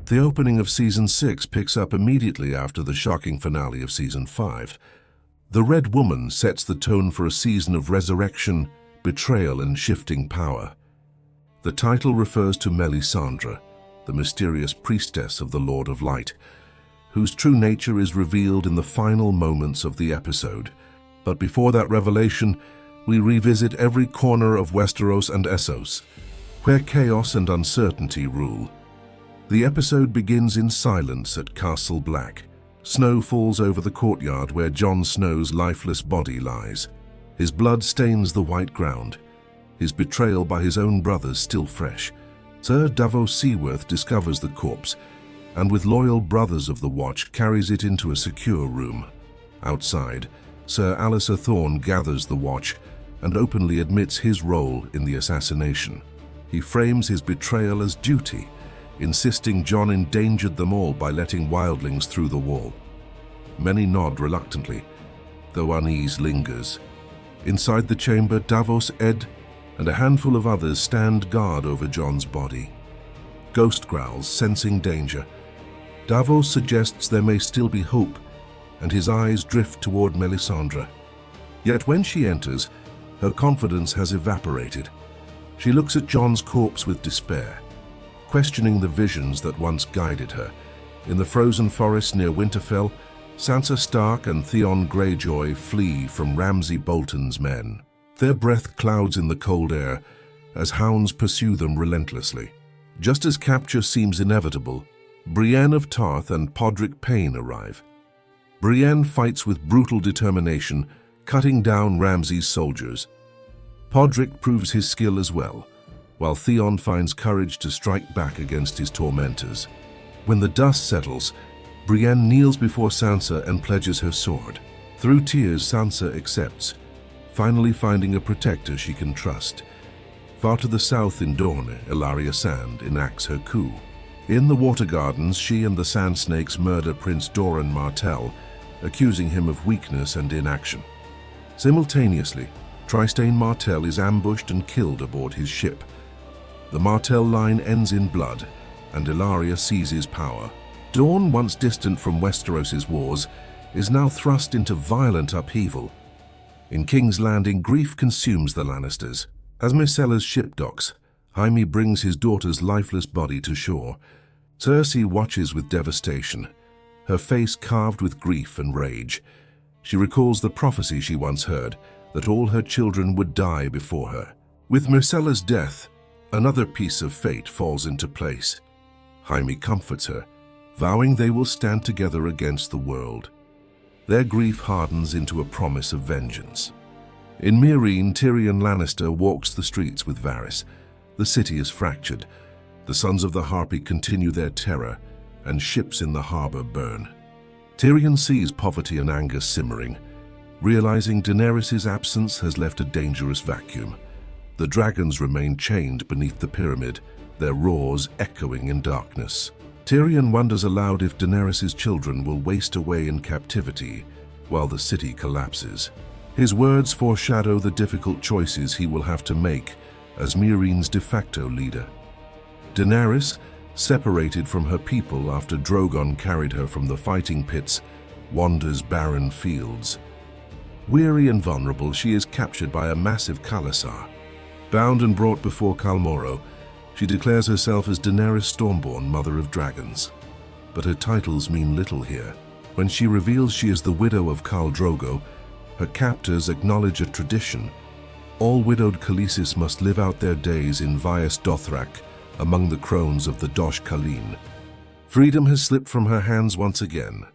The opening of Season 6 picks up immediately after the shocking finale of Season 5. The Red Woman sets the tone for a season of resurrection, betrayal, and shifting power. The title refers to Melisandre, the mysterious priestess of the Lord of Light, whose true nature is revealed in the final moments of the episode. But before that revelation, we revisit every corner of Westeros and Essos, where chaos and uncertainty rule. The episode begins in silence at Castle Black. Snow falls over the courtyard where Jon Snow's lifeless body lies. His blood stains the white ground, his betrayal by his own brothers still fresh. Sir Davos Seaworth discovers the corpse, and with loyal brothers of the Watch carries it into a secure room. Outside, Sir Alliser Thorne gathers the Watch and openly admits his role in the assassination. He frames his betrayal as duty, insisting Jon endangered them all by letting wildlings through the wall. Many nod reluctantly, though unease lingers. Inside the chamber, Davos, Ed, and a handful of others stand guard over Jon's body. Ghost growls, sensing danger. Davos suggests there may still be hope, and his eyes drift toward Melisandre. Yet when she enters, her confidence has evaporated. She looks at Jon's corpse with despair, questioning the visions that once guided her. In the frozen forest near Winterfell, Sansa Stark and Theon Greyjoy flee from Ramsay Bolton's men. Their breath clouds in the cold air as hounds pursue them relentlessly. Just as capture seems inevitable, Brienne of Tarth and Podrick Payne arrive. Brienne fights with brutal determination, cutting down Ramsay's soldiers. Podrick proves his skill as well, while Theon finds courage to strike back against his tormentors. When the dust settles, Brienne kneels before Sansa and pledges her sword. Through tears, Sansa accepts, finally finding a protector she can trust. Far to the south in Dorne, Ellaria Sand enacts her coup. In the Water Gardens, she and the Sand Snakes murder Prince Doran Martell, accusing him of weakness and inaction. Simultaneously, Trystane Martell is ambushed and killed aboard his ship. The Martell line ends in blood, and Ellaria seizes power. Dorne, once distant from Westeros's wars, is now thrust into violent upheaval. In King's Landing, grief consumes the Lannisters. As Myrcella's ship docks, Jaime brings his daughter's lifeless body to shore. Cersei watches with devastation, her face carved with grief and rage. She recalls the prophecy she once heard, that all her children would die before her. With Myrcella's death, another piece of fate falls into place. Jaime comforts her, vowing they will stand together against the world. Their grief hardens into a promise of vengeance. In Meereen, Tyrion Lannister walks the streets with Varys. The city is fractured. The Sons of the Harpy continue their terror, and ships in the harbor burn. Tyrion sees poverty and anger simmering, realizing Daenerys' absence has left a dangerous vacuum. The dragons remain chained beneath the pyramid, their roars echoing in darkness. Tyrion wonders aloud if Daenerys' children will waste away in captivity while the city collapses. His words foreshadow the difficult choices he will have to make as Meereen's de facto leader. Daenerys, separated from her people after Drogon carried her from the fighting pits, wanders barren fields. Weary and vulnerable, she is captured by a massive khalasar. Bound and brought before Khal Moro, she declares herself as Daenerys Stormborn, Mother of Dragons. But her titles mean little here. When she reveals she is the widow of Khal Drogo, her captors acknowledge a tradition. All widowed Khaleesi must live out their days in Vaes Dothrak, among the crones of the Dosh Khaleen. Freedom has slipped from her hands once again.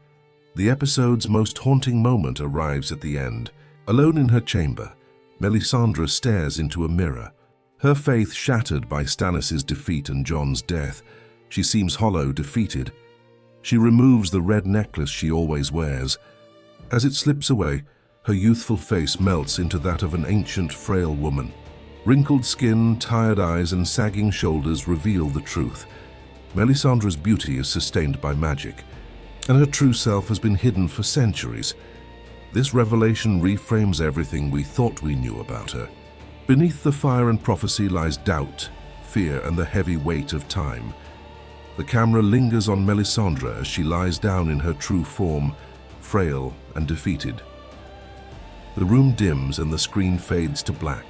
The episode's most haunting moment arrives at the end. Alone in her chamber, Melisandre stares into a mirror. Her faith shattered by Stannis' defeat and Jon's death, she seems hollow, defeated. She removes the red necklace she always wears. As it slips away, her youthful face melts into that of an ancient, frail woman. Wrinkled skin, tired eyes, and sagging shoulders reveal the truth. Melisandre's beauty is sustained by magic, and her true self has been hidden for centuries. This revelation reframes everything we thought we knew about her. Beneath the fire and prophecy lies doubt, fear, and the heavy weight of time. The camera lingers on Melisandre as she lies down in her true form, frail and defeated. The room dims and the screen fades to black.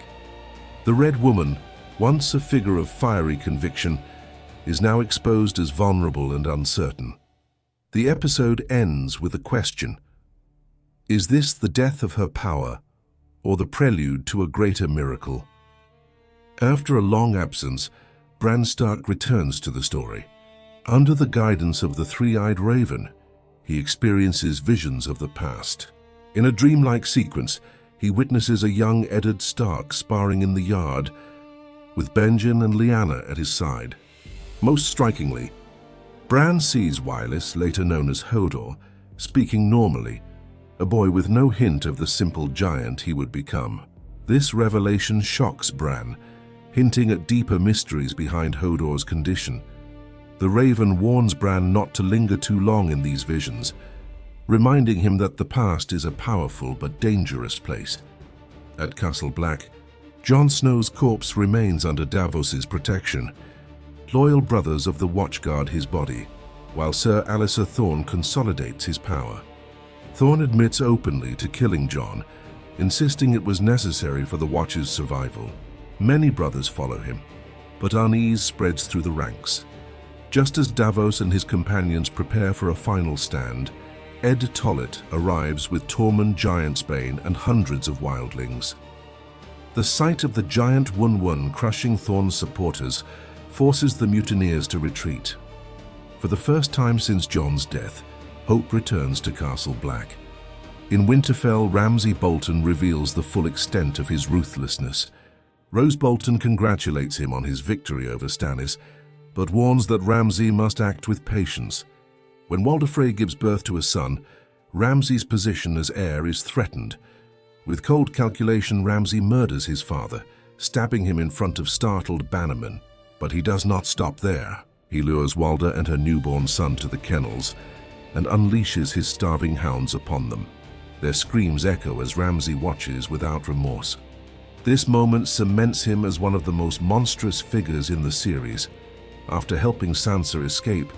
The Red Woman, once a figure of fiery conviction, is now exposed as vulnerable and uncertain. The episode ends with a question. Is this the death of her power, or the prelude to a greater miracle? After a long absence, Bran Stark returns to the story. Under the guidance of the three-eyed raven, he experiences visions of the past. In a dreamlike sequence, he witnesses a young Eddard Stark sparring in the yard, with Benjen and Lyanna at his side. Most strikingly, Bran sees Wylis, later known as Hodor, speaking normally, a boy with no hint of the simple giant he would become. This revelation shocks Bran, hinting at deeper mysteries behind Hodor's condition. The Raven warns Bran not to linger too long in these visions, reminding him that the past is a powerful but dangerous place. At Castle Black, Jon Snow's corpse remains under Davos's protection. Loyal brothers of the Watch guard his body, while Sir Alliser Thorne consolidates his power. Thorne admits openly to killing Jon, insisting it was necessary for the Watch's survival. Many brothers follow him, but unease spreads through the ranks. Just as Davos and his companions prepare for a final stand, Ed Tollett arrives with Tormund Giantsbane and hundreds of wildlings. The sight of the giant Wun crushing Thorne's supporters forces the mutineers to retreat. For the first time since Jon's death, hope returns to Castle Black. In Winterfell, Ramsay Bolton reveals the full extent of his ruthlessness. Rose Bolton congratulates him on his victory over Stannis, but warns that Ramsay must act with patience. When Walder Frey gives birth to a son, Ramsay's position as heir is threatened. With cold calculation, Ramsay murders his father, stabbing him in front of startled bannermen. But he does not stop there. He lures Walder and her newborn son to the kennels and unleashes his starving hounds upon them. Their screams echo as Ramsay watches without remorse. This moment cements him as one of the most monstrous figures in the series. After helping Sansa escape,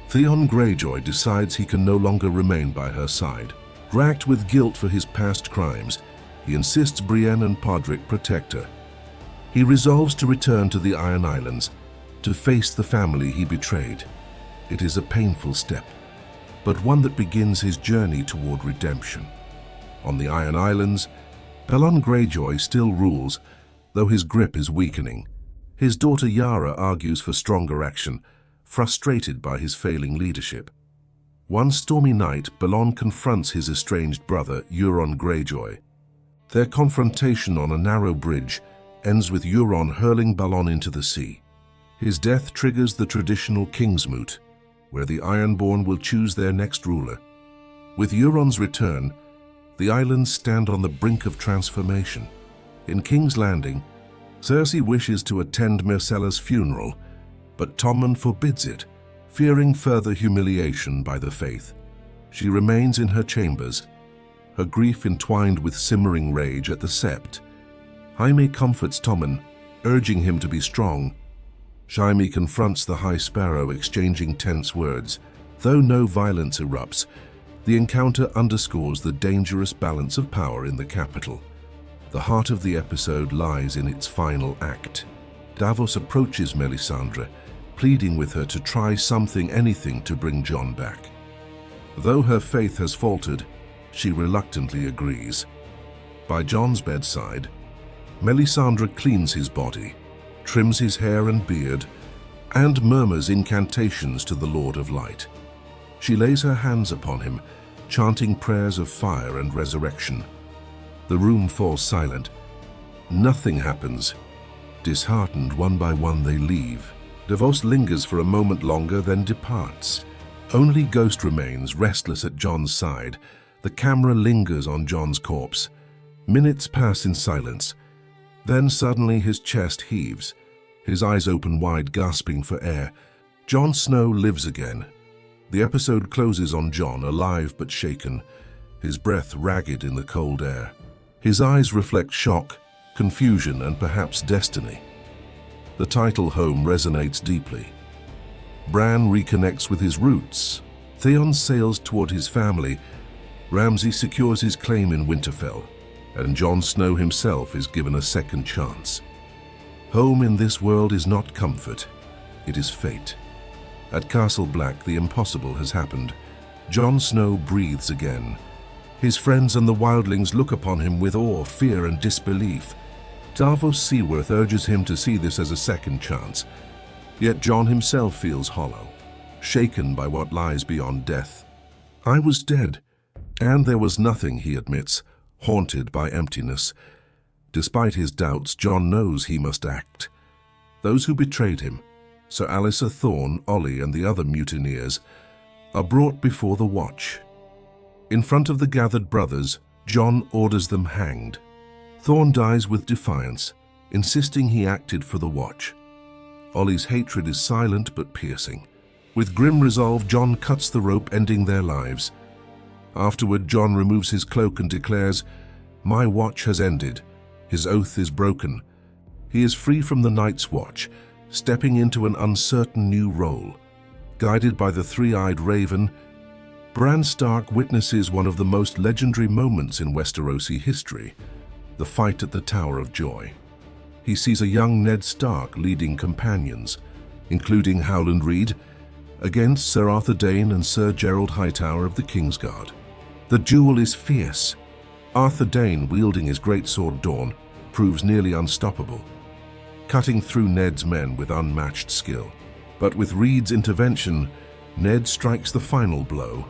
Theon Greyjoy decides he can no longer remain by her side. Racked with guilt for his past crimes, he insists Brienne and Podrick protect her. He resolves to return to the Iron Islands, to face the family he betrayed. It is a painful step, but one that begins his journey toward redemption. On the Iron Islands, Balon Greyjoy still rules, though his grip is weakening. His daughter Yara argues for stronger action, frustrated by his failing leadership. One stormy night, Balon confronts his estranged brother, Euron Greyjoy. Their confrontation on a narrow bridge ends with Euron hurling Balon into the sea. His death triggers the traditional Kingsmoot, where the Ironborn will choose their next ruler. With Euron's return, the islands stand on the brink of transformation. In King's Landing, Cersei wishes to attend Myrcella's funeral, but Tommen forbids it, fearing further humiliation by the Faith. She remains in her chambers, her grief entwined with simmering rage at the Sept. Jaime comforts Tommen, urging him to be strong. Jaime confronts the High Sparrow, exchanging tense words. Though no violence erupts, the encounter underscores the dangerous balance of power in the capital. The heart of the episode lies in its final act. Davos approaches Melisandre, pleading with her to try anything to bring Jon back. Though her faith has faltered, she reluctantly agrees. By Jon's bedside, Melisandre cleans his body, trims his hair and beard, and murmurs incantations to the Lord of Light. She lays her hands upon him, chanting prayers of fire and resurrection. The room falls silent. Nothing happens. Disheartened, one by one they leave. Davos lingers for a moment longer, then departs. Only Ghost remains, restless at Jon's side. The camera lingers on Jon's corpse. Minutes pass in silence. Then suddenly his chest heaves. His eyes open wide, gasping for air. Jon Snow lives again. The episode closes on Jon, alive but shaken, his breath ragged in the cold air. His eyes reflect shock, confusion, and perhaps destiny. The title Home resonates deeply. Bran reconnects with his roots. Theon sails toward his family. Ramsay secures his claim in Winterfell, and Jon Snow himself is given a second chance. Home in this world is not comfort, it is fate. At Castle Black, the impossible has happened. Jon Snow breathes again. His friends and the wildlings look upon him with awe, fear, and disbelief. Davos Seaworth urges him to see this as a second chance. Yet Jon himself feels hollow, shaken by what lies beyond death. I was dead, and there was nothing, he admits, haunted by emptiness. Despite his doubts, Jon knows he must act. Those who betrayed him, Sir Alliser Thorne, Olly, and the other mutineers, are brought before the Watch. In front of the gathered brothers, Jon orders them hanged. Thorne dies with defiance, insisting he acted for the Watch. Olly's hatred is silent but piercing. With grim resolve, Jon cuts the rope, ending their lives. Afterward, Jon removes his cloak and declares, "My watch has ended. His oath is broken." He is free from the Night's Watch, stepping into an uncertain new role. Guided by the three-eyed raven, Bran Stark witnesses one of the most legendary moments in Westerosi history, the fight at the Tower of Joy. He sees a young Ned Stark leading companions, including Howland Reed, against Sir Arthur Dayne and Sir Gerald Hightower of the Kingsguard. The duel is fierce. Arthur Dayne, wielding his greatsword Dawn, proves nearly unstoppable, cutting through Ned's men with unmatched skill. But with Reed's intervention, Ned strikes the final blow.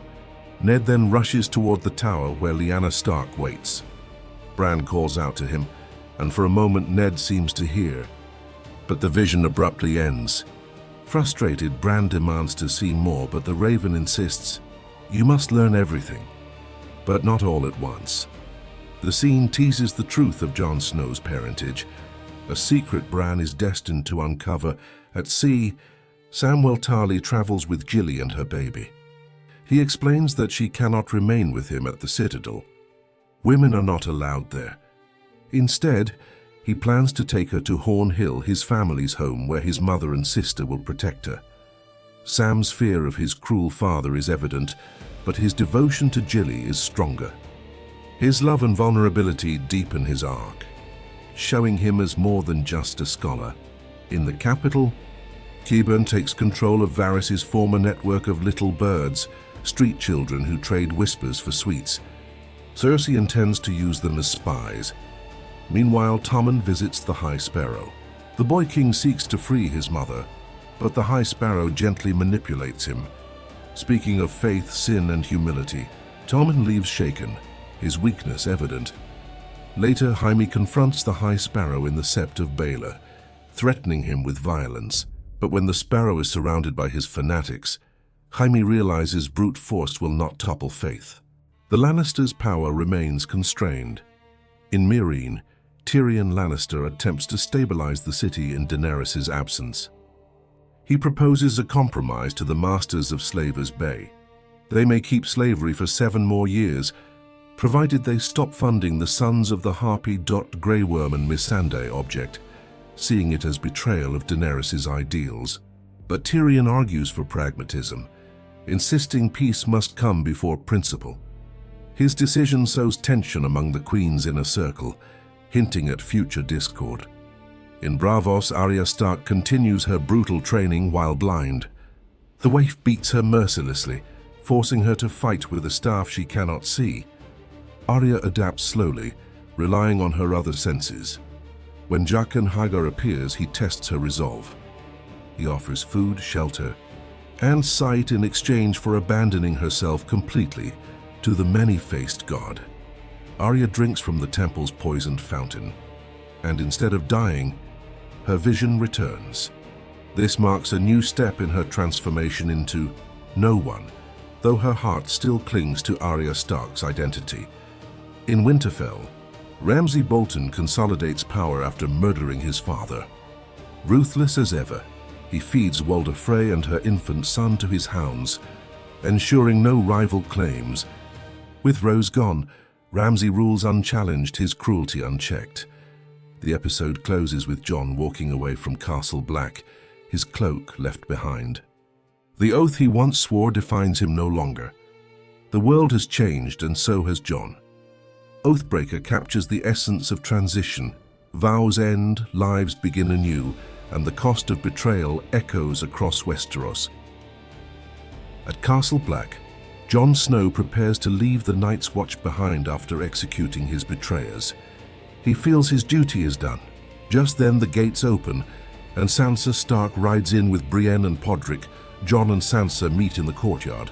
Ned then rushes toward the tower where Lyanna Stark waits. Bran calls out to him, and for a moment Ned seems to hear. But the vision abruptly ends. Frustrated, Bran demands to see more, but the Raven insists, "You must learn everything, but not all at once." The scene teases the truth of Jon Snow's parentage, a secret Bran is destined to uncover. At sea, Samwell Tarly travels with Gilly and her baby. He explains that she cannot remain with him at the Citadel. Women are not allowed there. Instead, he plans to take her to Horn Hill, his family's home, where his mother and sister will protect her. Sam's fear of his cruel father is evident, but his devotion to Gilly is stronger. His love and vulnerability deepen his arc, showing him as more than just a scholar. In the capital, Qyburn takes control of Varys' former network of little birds, street children who trade whispers for sweets. Cersei intends to use them as spies. Meanwhile, Tommen visits the High Sparrow. The Boy King seeks to free his mother, but the High Sparrow gently manipulates him. Speaking of faith, sin, and humility, Tommen leaves shaken, his weakness evident. Later, Jaime confronts the High Sparrow in the Sept of Baelor, threatening him with violence. But when the Sparrow is surrounded by his fanatics, Jaime realizes brute force will not topple faith. The Lannisters' power remains constrained. In Meereen, Tyrion Lannister attempts to stabilize the city in Daenerys' absence. He proposes a compromise to the masters of Slavers Bay. They may keep slavery for 7 more years, provided they stop funding the Sons of the Harpy. Grey Worm and Missandei object, seeing it as betrayal of Daenerys' ideals. But Tyrion argues for pragmatism, insisting peace must come before principle. His decision sows tension among the Queen's inner circle, hinting at future discord. In Braavos, Arya Stark continues her brutal training while blind. The waif beats her mercilessly, forcing her to fight with a staff she cannot see. Arya adapts slowly, relying on her other senses. When Jaqen H'ghar appears, he tests her resolve. He offers food, shelter, and sight in exchange for abandoning herself completely to the many-faced god. Arya drinks from the temple's poisoned fountain, and instead of dying, her vision returns. This marks a new step in her transformation into no one, though her heart still clings to Arya Stark's identity. In Winterfell, Ramsay Bolton consolidates power after murdering his father. Ruthless as ever, he feeds Walder Frey and her infant son to his hounds, ensuring no rival claims. With Rose gone, Ramsay rules unchallenged, his cruelty unchecked. The episode closes with Jon walking away from Castle Black, his cloak left behind. The oath he once swore defines him no longer. The world has changed, and so has Jon. Oathbreaker captures the essence of transition. Vows end, lives begin anew, and the cost of betrayal echoes across Westeros. At Castle Black, Jon Snow prepares to leave the Night's Watch behind after executing his betrayers. He feels his duty is done. Just then the gates open, and Sansa Stark rides in with Brienne and Podrick. Jon and Sansa meet in the courtyard.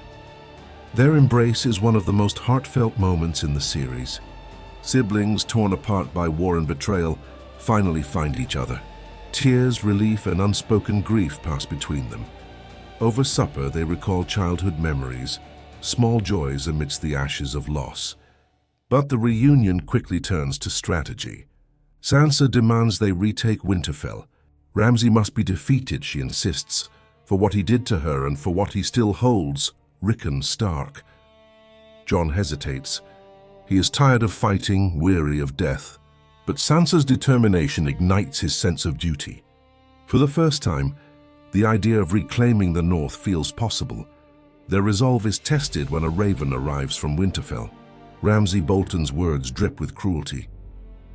Their embrace is one of the most heartfelt moments in the series. Siblings torn apart by war and betrayal finally find each other. Tears, relief, and unspoken grief pass between them. Over supper, they recall childhood memories, small joys amidst the ashes of loss. But the reunion quickly turns to strategy. Sansa demands they retake Winterfell. Ramsay must be defeated, she insists, for what he did to her and for what he still holds, Rickon Stark. Jon hesitates. He is tired of fighting, weary of death. But Sansa's determination ignites his sense of duty. For the first time, the idea of reclaiming the North feels possible. Their resolve is tested when a raven arrives from Winterfell. Ramsay Bolton's words drip with cruelty.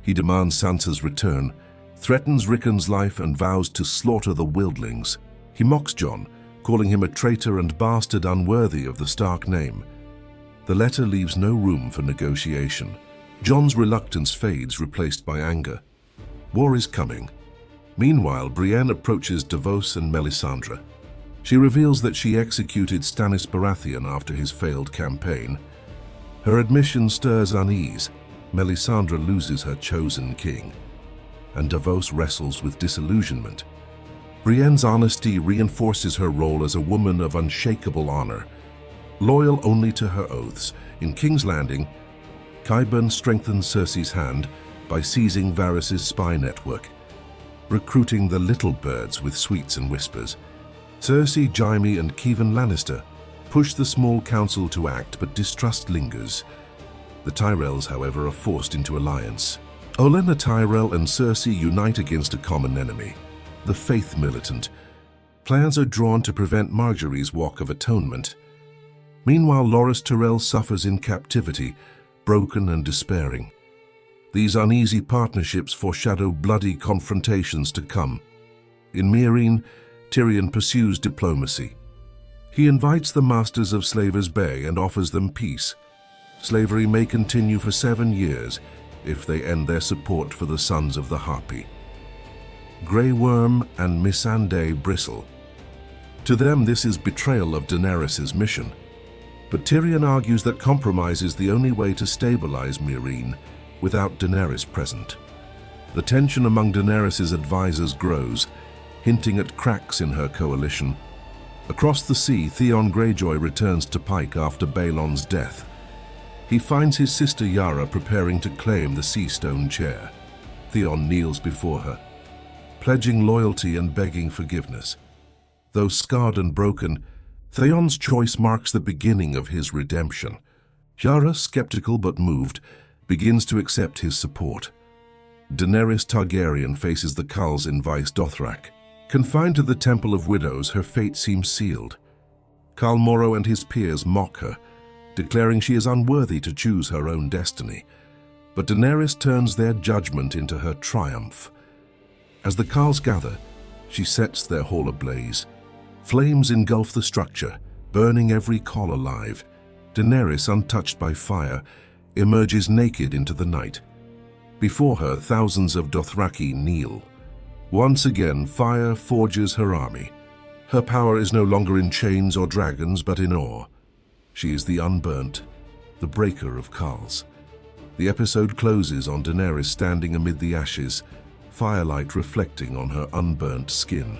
He demands Sansa's return, threatens Rickon's life, and vows to slaughter the wildlings. He mocks Jon, calling him a traitor and bastard unworthy of the Stark name. The letter leaves no room for negotiation. Jon's reluctance fades, replaced by anger. War is coming. Meanwhile, Brienne approaches Davos and Melisandre. She reveals that she executed Stannis Baratheon after his failed campaign. Her admission stirs unease. Melisandre loses her chosen king, and Davos wrestles with disillusionment. Brienne's honesty reinforces her role as a woman of unshakable honor. Loyal only to her oaths, in King's Landing, Qyburn strengthens Cersei's hand by seizing Varys' spy network, recruiting the little birds with sweets and whispers. Cersei, Jaime, and Kevan Lannister push the small council to act, but distrust lingers. The Tyrells, however, are forced into alliance. Olenna Tyrell and Cersei unite against a common enemy, the Faith Militant. Plans are drawn to prevent Marjorie's Walk of Atonement. Meanwhile, Loras Tyrell suffers in captivity, broken and despairing. These uneasy partnerships foreshadow bloody confrontations to come. In Meereen, Tyrion pursues diplomacy. He invites the masters of Slavers Bay and offers them peace. Slavery may continue for 7 years if they end their support for the Sons of the Harpy. Grey Worm and Missandei bristle. To them, this is betrayal of Daenerys' mission. But Tyrion argues that compromise is the only way to stabilize Meereen without Daenerys present. The tension among Daenerys' advisors grows, hinting at cracks in her coalition. Across the sea, Theon Greyjoy returns to Pike after Balon's death. He finds his sister Yara preparing to claim the Seastone chair. Theon kneels before her, pledging loyalty and begging forgiveness. Though scarred and broken, Theon's choice marks the beginning of his redemption. Yara, skeptical but moved, begins to accept his support. Daenerys Targaryen faces the Khals in Vaes Dothrak. Confined to the Temple of Widows, her fate seems sealed. Khal Moro and his peers mock her, declaring she is unworthy to choose her own destiny. But Daenerys turns their judgment into her triumph. As the Khals gather, she sets their hall ablaze. Flames engulf the structure, burning every col alive. Daenerys, untouched by fire, emerges naked into the night. Before her, thousands of Dothraki kneel. Once again, fire forges her army. Her power is no longer in chains or dragons, but in awe. She is the unburnt, the breaker of Khals. The episode closes on Daenerys standing amid the ashes, firelight reflecting on her unburnt skin.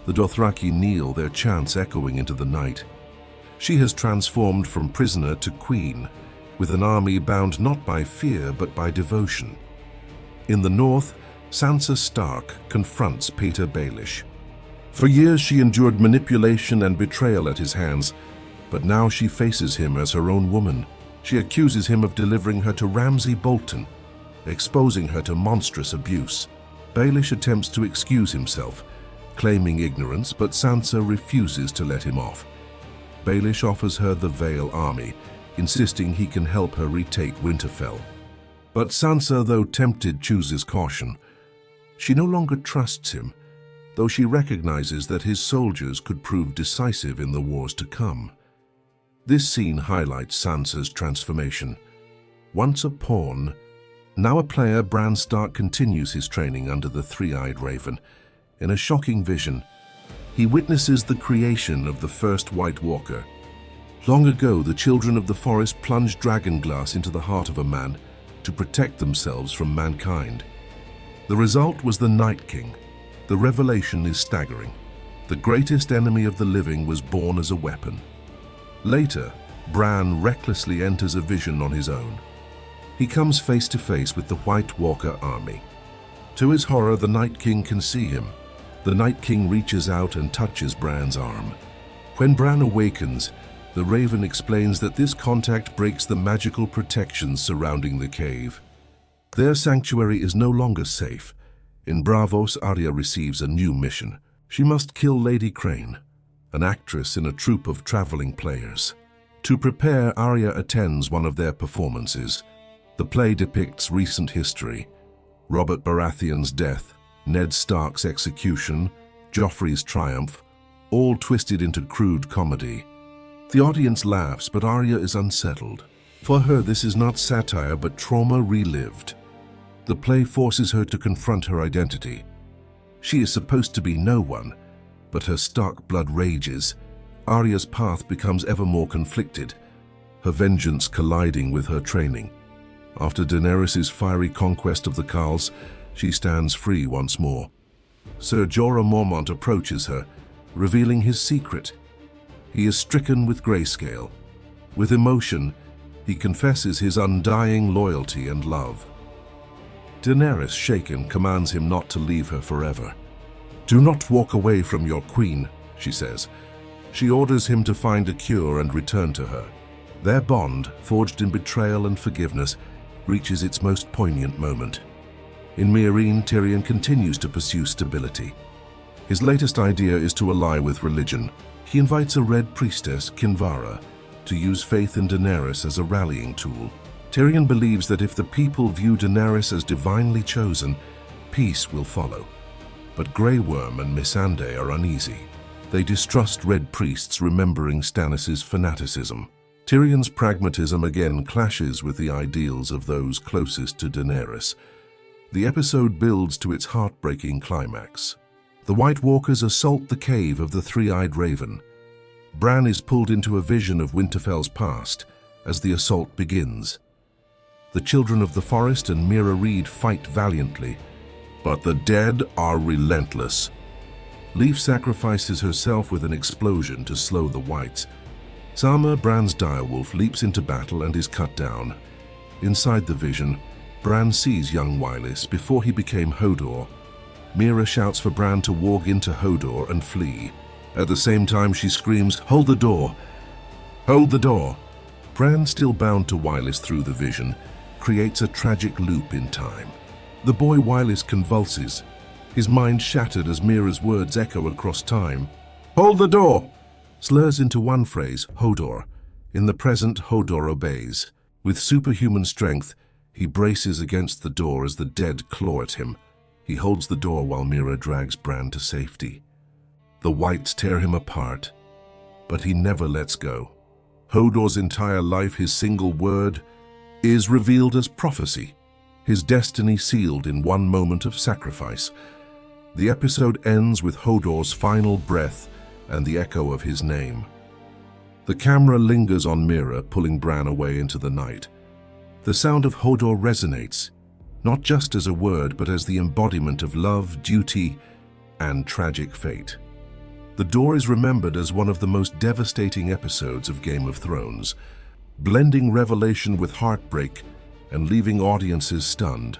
The Dothraki kneel, their chants echoing into the night. She has transformed from prisoner to queen, with an army bound not by fear but by devotion. In the north, Sansa Stark confronts Petyr Baelish. For years she endured manipulation and betrayal at his hands, but now she faces him as her own woman. She accuses him of delivering her to Ramsay Bolton, exposing her to monstrous abuse. Baelish attempts to excuse himself, claiming ignorance, but Sansa refuses to let him off. Baelish offers her the Vale army, insisting he can help her retake Winterfell. But Sansa, though tempted, chooses caution. She no longer trusts him, though she recognizes that his soldiers could prove decisive in the wars to come. This scene highlights Sansa's transformation. Once a pawn, now a player, Bran Stark continues his training under the Three-Eyed Raven. In a shocking vision, he witnesses the creation of the first White Walker. Long ago, the children of the forest plunged dragonglass into the heart of a man to protect themselves from mankind. The result was the Night King. The revelation is staggering. The greatest enemy of the living was born as a weapon. Later, Bran recklessly enters a vision on his own. He comes face to face with the White Walker army. To his horror, the Night King can see him. The Night King reaches out and touches Bran's arm. When Bran awakens, the Raven explains that this contact breaks the magical protections surrounding the cave. Their sanctuary is no longer safe. In Braavos, Arya receives a new mission. She must kill Lady Crane, an actress in a troupe of traveling players. To prepare, Arya attends one of their performances. The play depicts recent history: Robert Baratheon's death, Ned Stark's execution, Joffrey's triumph, all twisted into crude comedy. The audience laughs, but Arya is unsettled. For her, this is not satire, but trauma relived. The play forces her to confront her identity. She is supposed to be no one, but her Stark blood rages. Arya's path becomes ever more conflicted, her vengeance colliding with her training. After Daenerys' fiery conquest of the Khals, she stands free once more. Ser Jorah Mormont approaches her, revealing his secret. He is stricken with grayscale. With emotion, he confesses his undying loyalty and love. Daenerys, shaken, commands him not to leave her forever. "Do not walk away from your queen," she says. She orders him to find a cure and return to her. Their bond, forged in betrayal and forgiveness, reaches its most poignant moment. In Meereen, Tyrion continues to pursue stability. His latest idea is to ally with religion. He invites a Red Priestess, Kinvara, to use faith in Daenerys as a rallying tool. Tyrion believes that if the people view Daenerys as divinely chosen, peace will follow. But Grey Worm and Missandei are uneasy. They distrust Red Priests, remembering Stannis' fanaticism. Tyrion's pragmatism again clashes with the ideals of those closest to Daenerys. The episode builds to its heartbreaking climax. The White Walkers assault the cave of the Three-Eyed Raven. Bran is pulled into a vision of Winterfell's past as the assault begins. The children of the forest and Meera Reed fight valiantly, but the dead are relentless. Leaf sacrifices herself with an explosion to slow the Whites. Sama, Bran's direwolf, leaps into battle and is cut down. Inside the vision, Bran sees young Wylis before he became Hodor. Meera shouts for Bran to walk into Hodor and flee. At the same time, she screams, "Hold the door! Hold the door!" Bran, still bound to Wylis through the vision, creates a tragic loop in time. The boy Wylis convulses, his mind shattered as Meera's words echo across time. "Hold the door!" slurs into one phrase, Hodor. In the present, Hodor obeys. With superhuman strength, he braces against the door as the dead claw at him. He holds the door while Meera drags Bran to safety. The Whites tear him apart, but he never lets go. Hodor's entire life, his single word, is revealed as prophecy, his destiny sealed in one moment of sacrifice. The episode ends with Hodor's final breath and the echo of his name. The camera lingers on Meera, pulling Bran away into the night. The sound of Hodor resonates, not just as a word, but as the embodiment of love, duty, and tragic fate. The door is remembered as one of the most devastating episodes of Game of Thrones, blending revelation with heartbreak and leaving audiences stunned.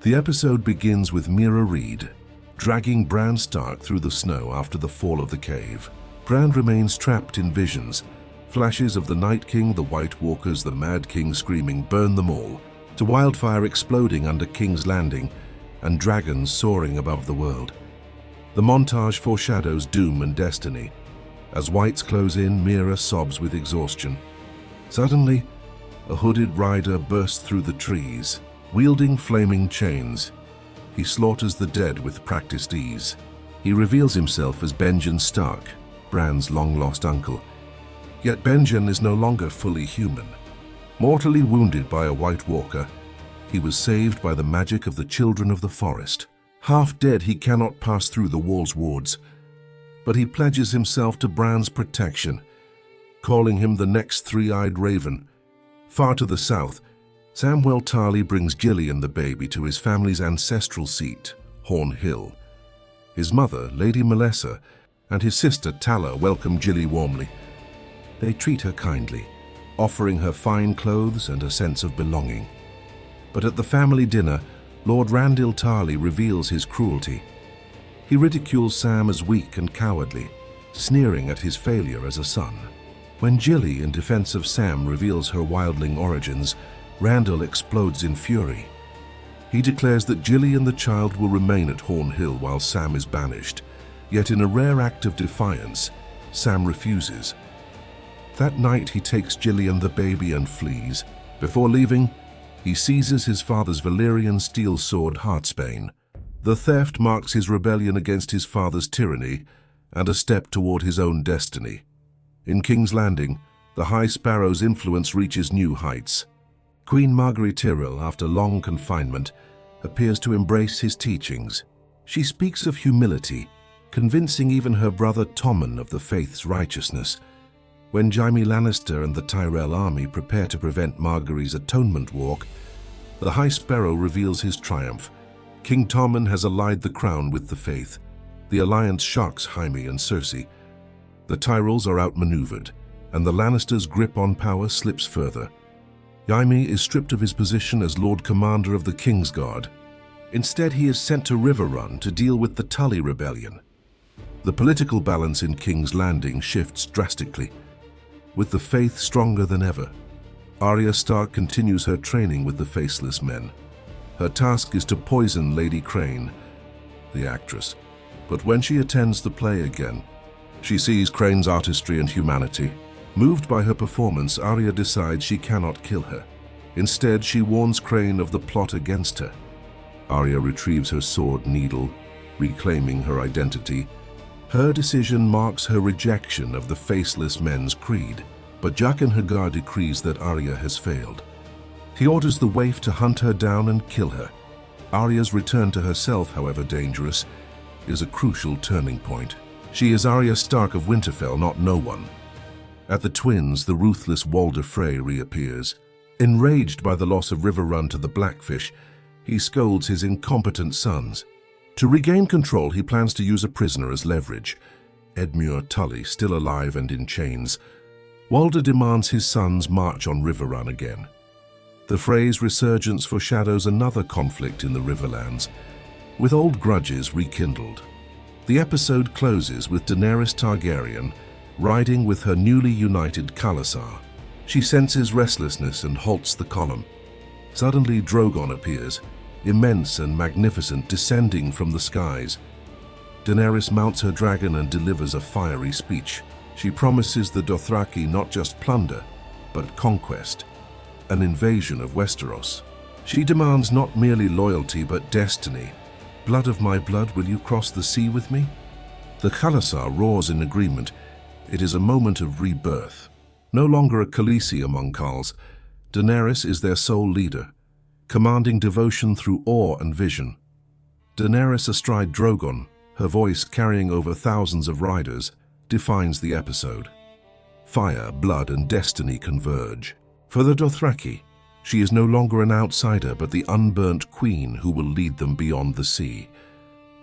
The episode begins with Meera Reed dragging Bran Stark through the snow after the fall of the cave. Bran remains trapped in visions, flashes of the Night King, the White Walkers, the Mad King screaming, "Burn them all," to wildfire exploding under King's Landing and dragons soaring above the world. The montage foreshadows doom and destiny. As whites close in, Mira sobs with exhaustion. Suddenly, a hooded rider bursts through the trees, wielding flaming chains. He slaughters the dead with practiced ease. He reveals himself as Benjen Stark, Bran's long-lost uncle. Yet Benjen is no longer fully human. Mortally wounded by a White Walker, he was saved by the magic of the Children of the Forest. Half dead, he cannot pass through the wall's wards, but he pledges himself to Bran's protection, calling him the next three-eyed raven. Far to the south, Samwell Tarly brings Gillian the baby to his family's ancestral seat, Horn Hill. His mother, Lady Melessa, and his sister Tala welcome Gilly warmly. They treat her kindly, offering her fine clothes and a sense of belonging. But at the family dinner, Lord Randil Tarly reveals his cruelty. He ridicules Sam as weak and cowardly, sneering at his failure as a son. When Gilly, in defense of Sam, reveals her wildling origins, Randall explodes in fury. He declares that Gilly and the child will remain at Horn Hill while Sam is banished. Yet in a rare act of defiance, Sam refuses. That night he takes Gilly and the baby and flees. Before leaving, he seizes his father's Valyrian steel sword Heartsbane. The theft marks his rebellion against his father's tyranny and a step toward his own destiny. In King's Landing, the High Sparrow's influence reaches new heights. Queen Margaery Tyrell, after long confinement, appears to embrace his teachings. She speaks of humility, convincing even her brother Tommen of the faith's righteousness. When Jaime Lannister and the Tyrell army prepare to prevent Margaery's atonement walk, the High Sparrow reveals his triumph. King Tommen has allied the crown with the faith. The alliance shocks Jaime and Cersei. The Tyrells are outmaneuvered, and the Lannisters' grip on power slips further. Jaime is stripped of his position as Lord Commander of the Kingsguard. Instead, he is sent to Riverrun to deal with the Tully Rebellion. The political balance in King's Landing shifts drastically. With the faith stronger than ever, Arya Stark continues her training with the Faceless Men. Her task is to poison Lady Crane, the actress. But when she attends the play again, she sees Crane's artistry and humanity. Moved by her performance, Arya decides she cannot kill her. Instead, she warns Crane of the plot against her. Arya retrieves her sword needle, reclaiming her identity. Her decision marks her rejection of the Faceless Men's creed, but Jaqen H'ghar decrees that Arya has failed. He orders the waif to hunt her down and kill her. Arya's return to herself, however dangerous, is a crucial turning point. She is Arya Stark of Winterfell, not no one. At the Twins, the ruthless Walder Frey reappears. Enraged by the loss of Riverrun to the Blackfish, he scolds his incompetent sons. To regain control, he plans to use a prisoner as leverage. Edmure Tully, still alive and in chains. Walder demands his sons march on Riverrun again. The Frey's resurgence foreshadows another conflict in the Riverlands, with old grudges rekindled. The episode closes with Daenerys Targaryen riding with her newly united Khalasar. She senses restlessness and halts the column. Suddenly Drogon appears, immense and magnificent, descending from the skies. Daenerys mounts her dragon and delivers a fiery speech. She promises the Dothraki not just plunder, but conquest, an invasion of Westeros. She demands not merely loyalty, but destiny. Blood of my blood, will you cross the sea with me? The Khalasar roars in agreement. It is a moment of rebirth. No longer a Khaleesi among Khals, Daenerys is their sole leader, commanding devotion through awe and vision. Daenerys astride Drogon, her voice carrying over thousands of riders, defines the episode. Fire, blood, and destiny converge. For the Dothraki, she is no longer an outsider, but the unburnt queen who will lead them beyond the sea.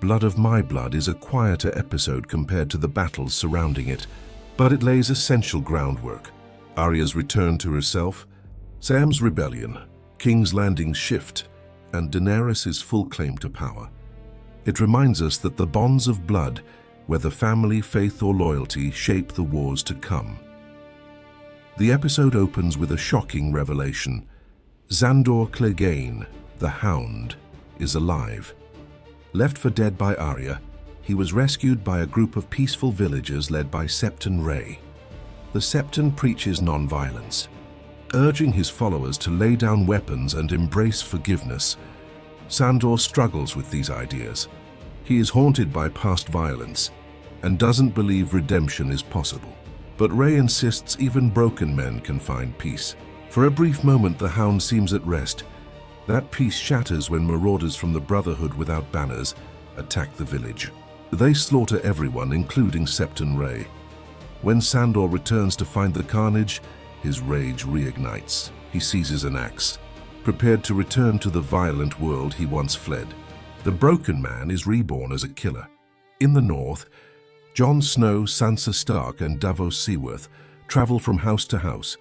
Blood of my blood is a quieter episode compared to the battles surrounding it, but it lays essential groundwork. Arya's return to herself, Sam's rebellion, King's Landing's shift, and Daenerys' full claim to power. It reminds us that the bonds of blood, whether family, faith, or loyalty, shape the wars to come. The episode opens with a shocking revelation. Xandor Clegane, the Hound, is alive. Left for dead by Arya, He was rescued by a group of peaceful villagers led by Septon Ray. The Septon preaches non-violence, urging his followers to lay down weapons and embrace forgiveness. Sandor struggles with these ideas. He is haunted by past violence and doesn't believe redemption is possible. But Ray insists even broken men can find peace. For a brief moment, the Hound seems at rest. That peace shatters when marauders from the Brotherhood without banners attack the village. They slaughter everyone, including Septon Ray. When Sandor returns to find the carnage, his rage reignites. He seizes an axe, prepared to return to the violent world he once fled. The Broken Man is reborn as a killer. In the north, Jon Snow, Sansa Stark, and Davos Seaworth travel from house to house,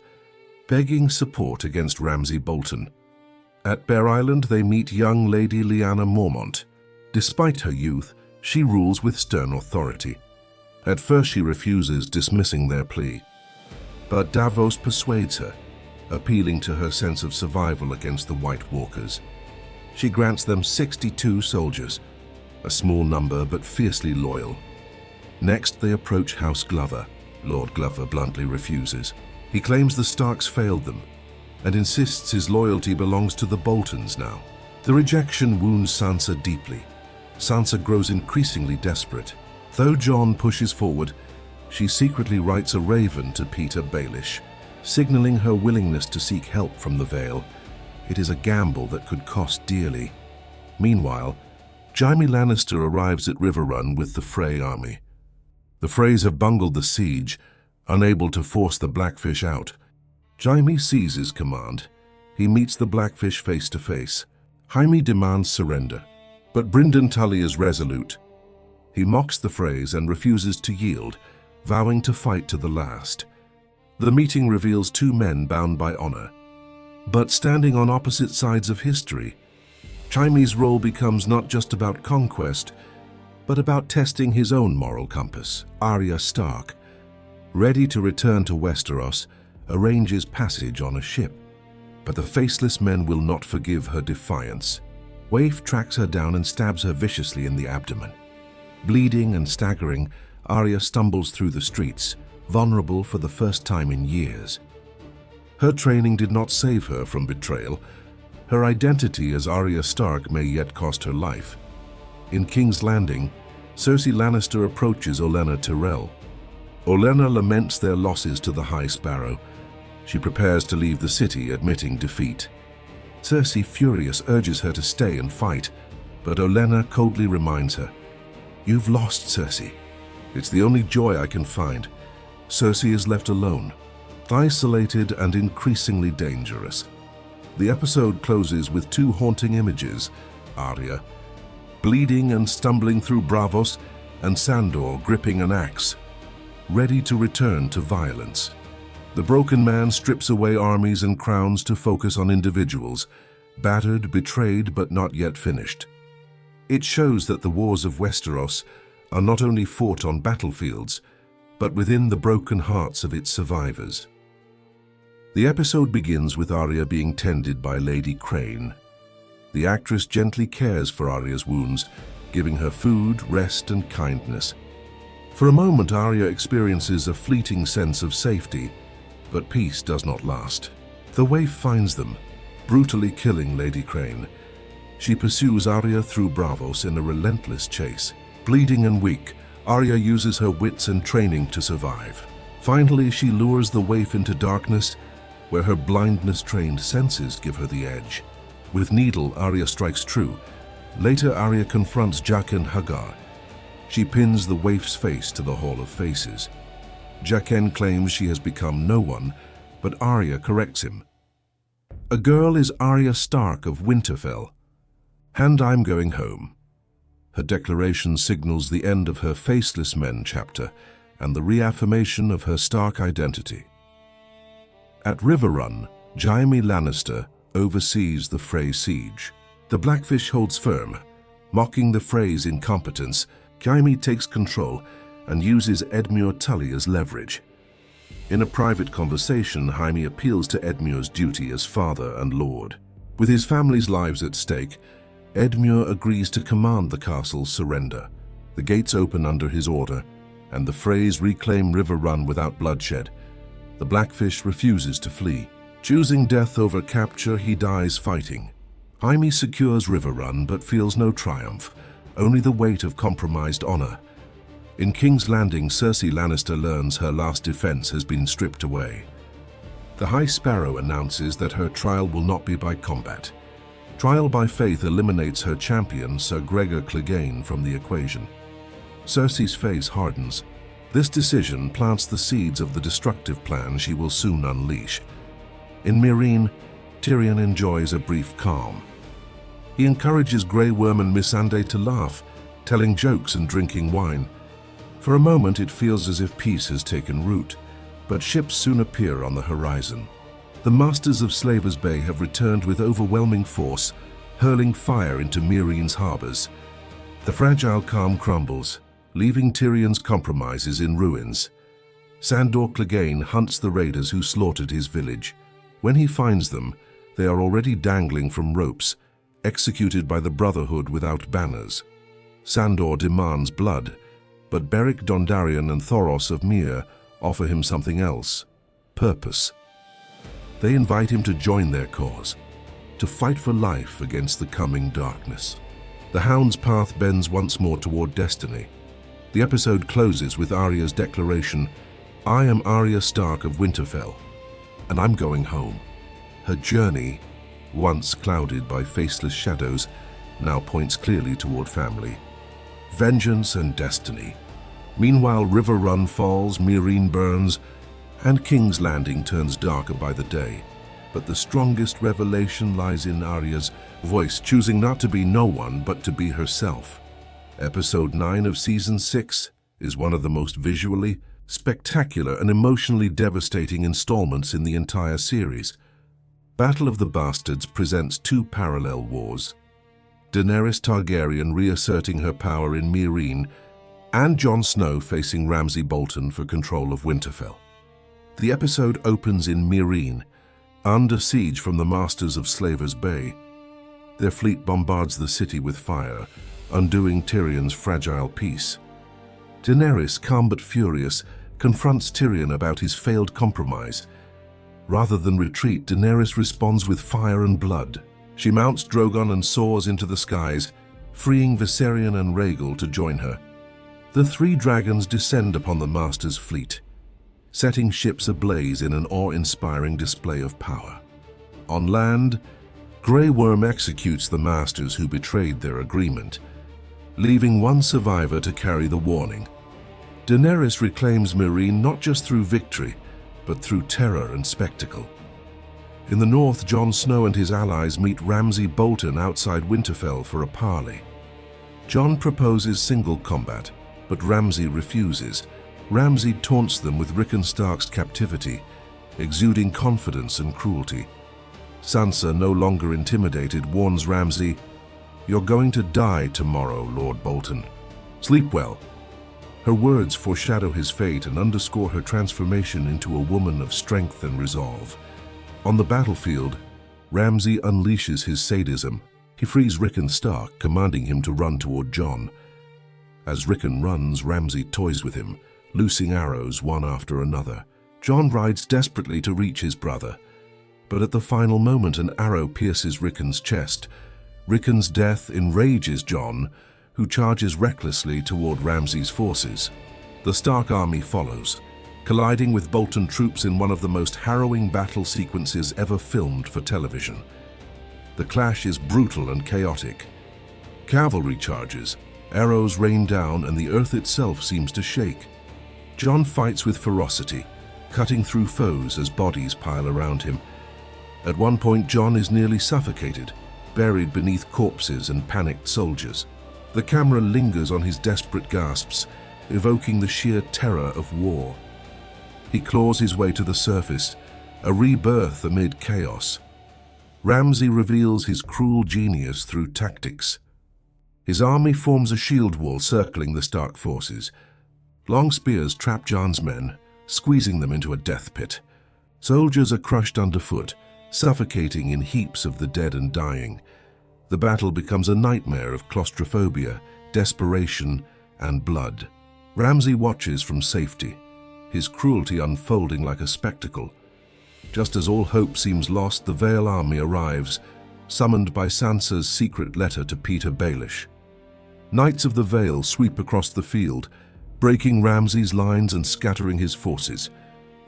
begging support against Ramsay Bolton. At Bear Island, they meet young Lady Lyanna Mormont. Despite her youth, she rules with stern authority. At first, she refuses, dismissing their plea. But Davos persuades her, appealing to her sense of survival against the White Walkers. She grants them 62 soldiers, a small number but fiercely loyal. Next, they approach House Glover. Lord Glover bluntly refuses. He claims the Starks failed them and insists his loyalty belongs to the Boltons now. The rejection wounds Sansa deeply. Sansa grows increasingly desperate. Though Jon pushes forward, she secretly writes a raven to Peter Baelish, signaling her willingness to seek help from the Vale. It is a gamble that could cost dearly. Meanwhile, Jaime Lannister arrives at Riverrun with the Frey army. The Freys have bungled the siege, unable to force the Blackfish out. Jaime seizes command. He meets the Blackfish face to face. Jaime demands surrender, but Brynden Tully is resolute. He mocks the Freys and refuses to yield, vowing to fight to the last. The meeting reveals two men bound by honor, but standing on opposite sides of history. Jaime's role becomes not just about conquest, but about testing his own moral compass. Arya Stark, ready to return to Westeros, arranges passage on a ship. But the Faceless Men will not forgive her defiance. Waif tracks her down and stabs her viciously in the abdomen. Bleeding and staggering, Arya stumbles through the streets, vulnerable for the first time in years. Her training did not save her from betrayal. Her identity as Arya Stark may yet cost her life. In King's Landing, Cersei Lannister approaches Olenna Tyrell. Olenna laments their losses to the High Sparrow. She prepares to leave the city, admitting defeat. Cersei, furious, urges her to stay and fight, but Olenna coldly reminds her, "You've lost, Cersei. It's the only joy I can find." Cersei is left alone, isolated and increasingly dangerous. The episode closes with two haunting images: Arya, bleeding and stumbling through Braavos, and Sandor gripping an axe, ready to return to violence. The Broken Man strips away armies and crowns to focus on individuals, battered, betrayed, but not yet finished. It shows that the wars of Westeros are not only fought on battlefields, but within the broken hearts of its survivors. The episode begins with Arya being tended by Lady Crane. The actress gently cares for Arya's wounds, giving her food, rest, and kindness. For a moment, Arya experiences a fleeting sense of safety, but peace does not last. The Waif finds them, brutally killing Lady Crane. She pursues Arya through Braavos in a relentless chase. Bleeding and weak, Arya uses her wits and training to survive. Finally, she lures the Waif into darkness, where her blindness-trained senses give her the edge. With Needle, Arya strikes true. Later, Arya confronts Jaqen H'ghar. She pins the Waif's face to the Hall of Faces. Jaqen claims she has become no one, but Arya corrects him. A girl is Arya Stark of Winterfell, and I'm going home. Her declaration signals the end of her Faceless Men chapter and the reaffirmation of her Stark identity. At Riverrun, Jaime Lannister oversees the Frey siege. The Blackfish holds firm. Mocking the Frey's incompetence, Jaime takes control and uses Edmure Tully as leverage. In a private conversation, Jaime appeals to Edmure's duty as father and lord. With his family's lives at stake, Edmure agrees to command the castle's surrender. The gates open under his order, and the phrase "reclaim River Run without bloodshed." The Blackfish refuses to flee. Choosing death over capture, he dies fighting. Jaime secures River Run but feels no triumph, only the weight of compromised honor. In King's Landing, Cersei Lannister learns her last defense has been stripped away. The High Sparrow announces that her trial will not be by combat. Trial by faith eliminates her champion, Sir Gregor Clegane, from the equation. Cersei's face hardens. This decision plants the seeds of the destructive plan she will soon unleash. In Meereen, Tyrion enjoys a brief calm. He encourages Grey Worm and Missandei to laugh, telling jokes and drinking wine. For a moment it feels as if peace has taken root, but ships soon appear on the horizon. The Masters of Slavers Bay have returned with overwhelming force, hurling fire into Meereen's harbors. The fragile calm crumbles, leaving Tyrion's compromises in ruins. Sandor Clegane hunts the raiders who slaughtered his village. When he finds them, they are already dangling from ropes, executed by the Brotherhood without banners. Sandor demands blood, but Beric Dondarrion and Thoros of Myr offer him something else: purpose. They invite him to join their cause, to fight for life against the coming darkness. The Hound's path bends once more toward destiny. The episode closes with Arya's declaration, "I am Arya Stark of Winterfell, and I'm going home." Her journey, once clouded by faceless shadows, now points clearly toward family, vengeance, and destiny. Meanwhile, River Run falls, Meereen burns, and King's Landing turns darker by the day. But the strongest revelation lies in Arya's voice, choosing not to be no one, but to be herself. Episode 9 of Season 6 is one of the most visually spectacular and emotionally devastating installments in the entire series. Battle of the Bastards presents two parallel wars: Daenerys Targaryen reasserting her power in Meereen, and Jon Snow facing Ramsay Bolton for control of Winterfell. The episode opens in Meereen, under siege from the Masters of Slavers Bay. Their fleet bombards the city with fire, undoing Tyrion's fragile peace. Daenerys, calm but furious, confronts Tyrion about his failed compromise. Rather than retreat, Daenerys responds with fire and blood. She mounts Drogon and soars into the skies, freeing Viserion and Rhaegal to join her. The three dragons descend upon the Master's fleet, setting ships ablaze in an awe-inspiring display of power. On land, Grey Worm executes the Masters who betrayed their agreement, leaving one survivor to carry the warning. Daenerys reclaims Meereen not just through victory, but through terror and spectacle. In the north, Jon Snow and his allies meet Ramsay Bolton outside Winterfell for a parley. Jon proposes single combat, but Ramsay refuses. Ramsay taunts them with Rickon Stark's captivity, exuding confidence and cruelty. Sansa, no longer intimidated, warns Ramsay, "You're going to die tomorrow, Lord Bolton. Sleep well." Her words foreshadow his fate and underscore her transformation into a woman of strength and resolve. On the battlefield, Ramsay unleashes his sadism. He frees Rickon Stark, commanding him to run toward Jon. As Rickon runs, Ramsay toys with him, loosing arrows one after another. Jon rides desperately to reach his brother, but at the final moment an arrow pierces Rickon's chest. Rickon's death enrages Jon, who charges recklessly toward Ramsay's forces. The Stark army follows, colliding with Bolton troops in one of the most harrowing battle sequences ever filmed for television. The clash is brutal and chaotic. Cavalry charges, arrows rain down, and the earth itself seems to shake. Jon fights with ferocity, cutting through foes as bodies pile around him. At one point, Jon is nearly suffocated, buried beneath corpses and panicked soldiers. The camera lingers on his desperate gasps, evoking the sheer terror of war. He claws his way to the surface, a rebirth amid chaos. Ramsay reveals his cruel genius through tactics. His army forms a shield wall circling the Stark forces. Long spears trap Jon's men, squeezing them into a death pit. Soldiers are crushed underfoot, suffocating in heaps of the dead and dying. The battle becomes a nightmare of claustrophobia, desperation, and blood. Ramsay watches from safety, his cruelty unfolding like a spectacle. Just as all hope seems lost, the Vale army arrives, summoned by Sansa's secret letter to Peter Baelish. Knights of the Vale sweep across the field, breaking Ramsay's lines and scattering his forces.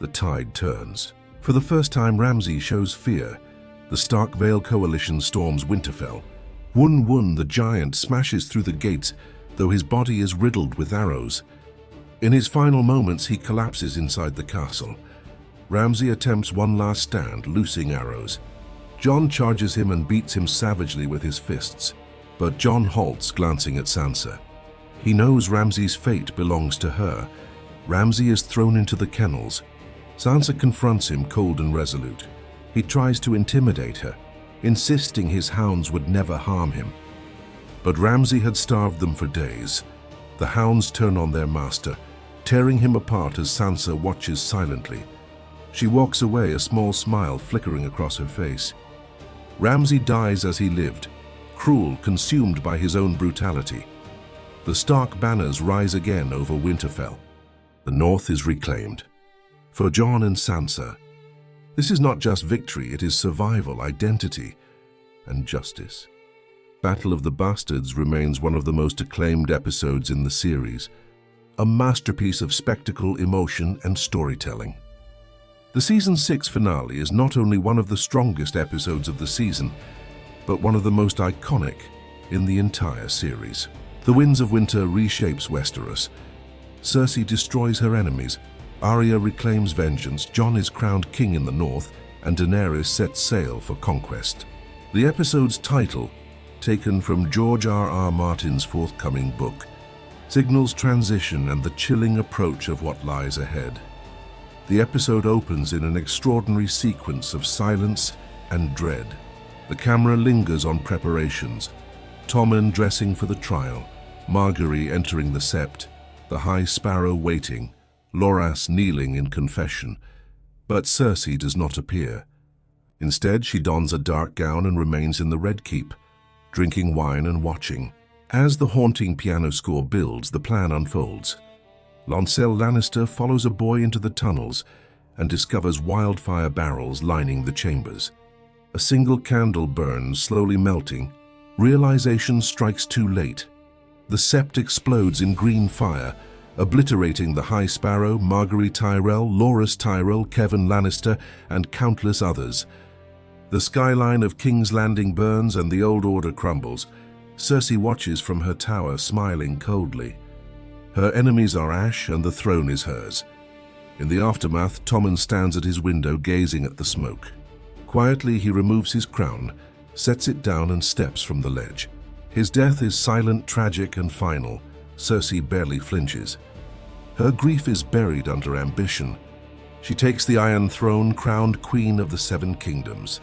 The tide turns. For the first time, Ramsay shows fear. The Stark Vale coalition storms Winterfell. Wun, the giant, smashes through the gates, though his body is riddled with arrows. In his final moments, he collapses inside the castle. Ramsay attempts one last stand, loosing arrows. Jon charges him and beats him savagely with his fists, but Jon halts, glancing at Sansa. He knows Ramsay's fate belongs to her. Ramsay is thrown into the kennels. Sansa confronts him, cold and resolute. He tries to intimidate her, insisting his hounds would never harm him. But Ramsay had starved them for days. The hounds turn on their master, tearing him apart as Sansa watches silently. She walks away, a small smile flickering across her face. Ramsay dies as he lived, cruel, consumed by his own brutality. The Stark banners rise again over Winterfell. The North is reclaimed. For Jon and Sansa, this is not just victory, it is survival, identity, and justice. Battle of the Bastards remains one of the most acclaimed episodes in the series, a masterpiece of spectacle, emotion, and storytelling. The Season 6 finale is not only one of the strongest episodes of the season, but one of the most iconic in the entire series. The Winds of Winter reshapes Westeros. Cersei destroys her enemies, Arya reclaims vengeance, Jon is crowned king in the north, and Daenerys sets sail for conquest. The episode's title, taken from George R.R. Martin's forthcoming book, signals transition and the chilling approach of what lies ahead. The episode opens in an extraordinary sequence of silence and dread. The camera lingers on preparations, Tommen dressing for the trial, Margaery entering the sept, the High Sparrow waiting, Loras kneeling in confession. But Cersei does not appear. Instead, she dons a dark gown and remains in the Red Keep, drinking wine and watching. As the haunting piano score builds, the plan unfolds. Lancel Lannister follows a boy into the tunnels and discovers wildfire barrels lining the chambers. A single candle burns, slowly melting. Realization strikes too late. The sept explodes in green fire, obliterating the High Sparrow, Margaery Tyrell, Loras Tyrell, Kevan Lannister, and countless others. The skyline of King's Landing burns and the Old Order crumbles. Cersei watches from her tower, smiling coldly. Her enemies are ash and the throne is hers. In the aftermath, Tommen stands at his window, gazing at the smoke. Quietly, he removes his crown, sets it down and steps from the ledge. His death is silent, tragic, and final. Cersei barely flinches. Her grief is buried under ambition. She takes the Iron Throne, crowned Queen of the Seven Kingdoms.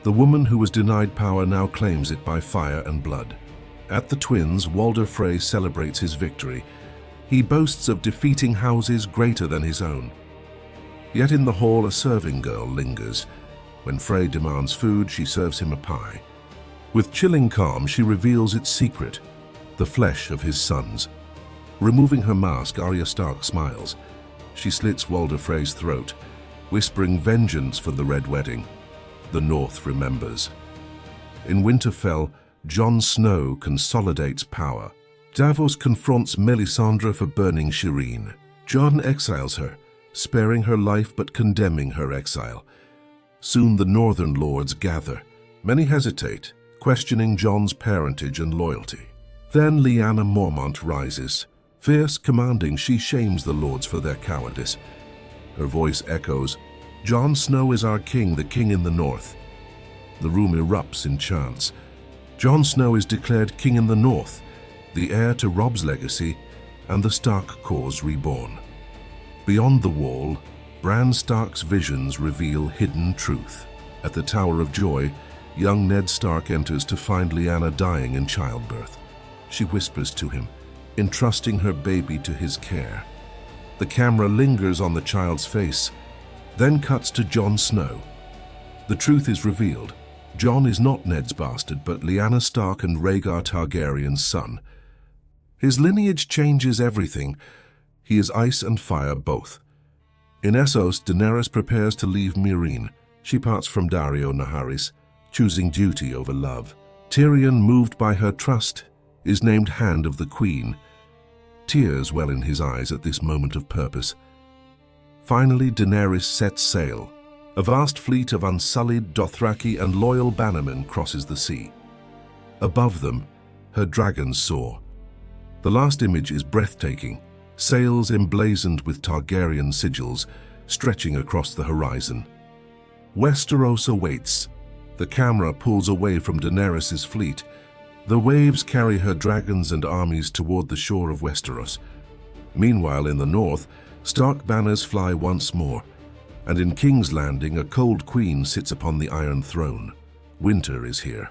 The woman who was denied power now claims it by fire and blood. At the Twins, Walder Frey celebrates his victory. He boasts of defeating houses greater than his own. Yet in the hall, a serving girl lingers. When Frey demands food, she serves him a pie. With chilling calm, she reveals its secret, the flesh of his sons. Removing her mask, Arya Stark smiles. She slits Walder Frey's throat, whispering vengeance for the Red Wedding. The North remembers. In Winterfell, Jon Snow consolidates power. Davos confronts Melisandre for burning Shireen. Jon exiles her, sparing her life but condemning her exile. Soon the Northern Lords gather. Many hesitate, questioning Jon's parentage and loyalty. Then Lyanna Mormont rises. Fierce, commanding, she shames the Lords for their cowardice. Her voice echoes, "Jon Snow is our king, the king in the north." The room erupts in chants. Jon Snow is declared king in the north, the heir to Robb's legacy, and the Stark cause reborn. Beyond the wall, Bran Stark's visions reveal hidden truth. At the Tower of Joy, young Ned Stark enters to find Lyanna dying in childbirth. She whispers to him, entrusting her baby to his care. The camera lingers on the child's face, then cuts to Jon Snow. The truth is revealed. Jon is not Ned's bastard, but Lyanna Stark and Rhaegar Targaryen's son. His lineage changes everything. He is ice and fire both. In Essos, Daenerys prepares to leave Meereen. She parts from Daario Naharis, choosing duty over love. Tyrion, moved by her trust, is named Hand of the Queen. Tears well in his eyes at this moment of purpose. Finally, Daenerys sets sail. A vast fleet of unsullied Dothraki and loyal bannermen crosses the sea. Above them, her dragons soar. The last image is breathtaking, sails emblazoned with Targaryen sigils stretching across the horizon. Westeros awaits. The camera pulls away from Daenerys' fleet. The waves carry her dragons and armies toward the shore of Westeros. Meanwhile, in the north, Stark banners fly once more, and in King's Landing, a cold queen sits upon the Iron Throne. Winter is here.